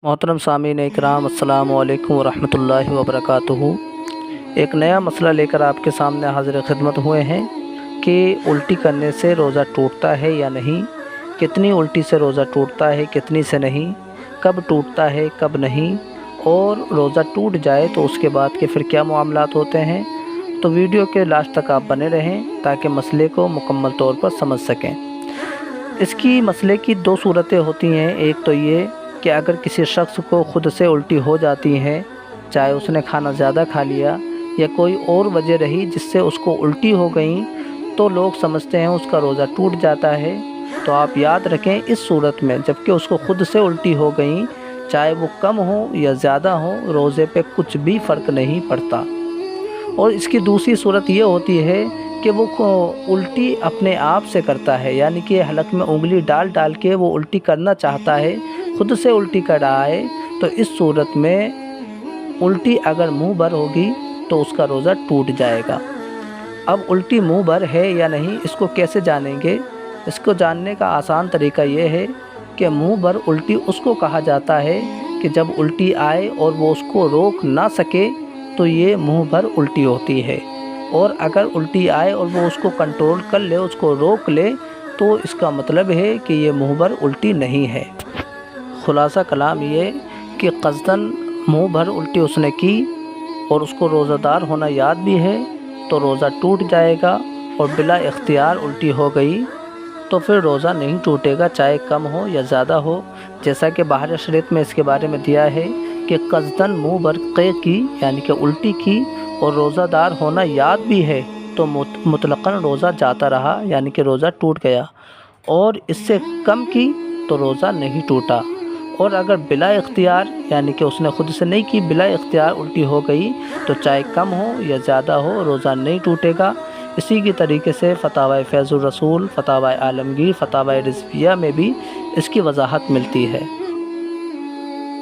मोहतरम सामीन इकराम, अस्सलामु अलैकुम वरहमतुल्लाहि वबरकातुहू। एक नया मसला लेकर आपके सामने हाज़िर खिदमत हुए हैं कि उल्टी करने से रोज़ा टूटता है या नहीं, कितनी उल्टी से रोज़ा टूटता है, कितनी से नहीं, कब टूटता है कब नहीं, और रोज़ा टूट जाए तो उसके बाद के फिर क्या मामलात होते हैं। तो वीडियो के लास्ट तक आप बने रहें ताकि मसले को मुकम्मल तौर पर समझ सकें। इसकी मसले की दो सूरतें होती हैं। एक तो ये कि अगर किसी शख्स को ख़ुद से उल्टी हो जाती है, चाहे उसने खाना ज़्यादा खा लिया या कोई और वजह रही जिससे उसको उल्टी हो गई, तो लोग समझते हैं उसका रोज़ा टूट जाता है। तो आप याद रखें, इस सूरत में जबकि उसको ख़ुद से उल्टी हो गई, चाहे वो कम हो या ज़्यादा हो, रोज़े पे कुछ भी फ़र्क नहीं पड़ता। और इसकी दूसरी सूरत ये होती है कि वो उल्टी अपने आप से करता है, यानी कि हलक में उंगली डाल डाल के वो उल्टी करना चाहता है, खुद से उल्टी कर रहा है। तो इस सूरत में उल्टी अगर मुंह भर होगी तो उसका रोज़ा टूट जाएगा। अब उल्टी मुंह भर है या नहीं, इसको कैसे जानेंगे? इसको जानने का आसान तरीका ये है कि मुंह भर उल्टी उसको कहा जाता है कि जब उल्टी आए और वो उसको रोक ना सके तो ये मुंह भर उल्टी होती है। और अगर उल्टी आए और वो उसको कंट्रोल कर ले, उसको रोक ले, तो इसका मतलब है कि ये मुंह भर उल्टी नहीं है। खुलासा कलाम ये कि क़स्दन मुंह भर उल्टी उसने की और उसको रोज़ादार होना याद भी है तो रोज़ा टूट जाएगा, और बिला इख्तियार उल्टी हो गई तो फिर रोज़ा नहीं टूटेगा, चाहे कम हो या ज़्यादा हो। जैसा कि बाहर शरीयत में इसके बारे में दिया है कि क़स्दन मुंह भर क़े की, यानी कि उल्टी की, और रोज़ादार होना याद भी है तो मुतलक़न रोज़ा जाता रहा, यानी कि रोज़ा टूट गया। और इससे कम की तो रोज़ा नहीं टूटा। और अगर बिला इख्तियार, यानी कि उसने ख़ुद से नहीं की, बिला इख्तियार उल्टी हो गई, तो चाहे कम हो या ज़्यादा हो, रोज़ा नहीं टूटेगा। इसी की तरीके से फ़तावा फ़ैज़ुर रसूल, फ़तावा आलमगीर, फ़तावा रिज़विया में भी इसकी वजाहत मिलती है।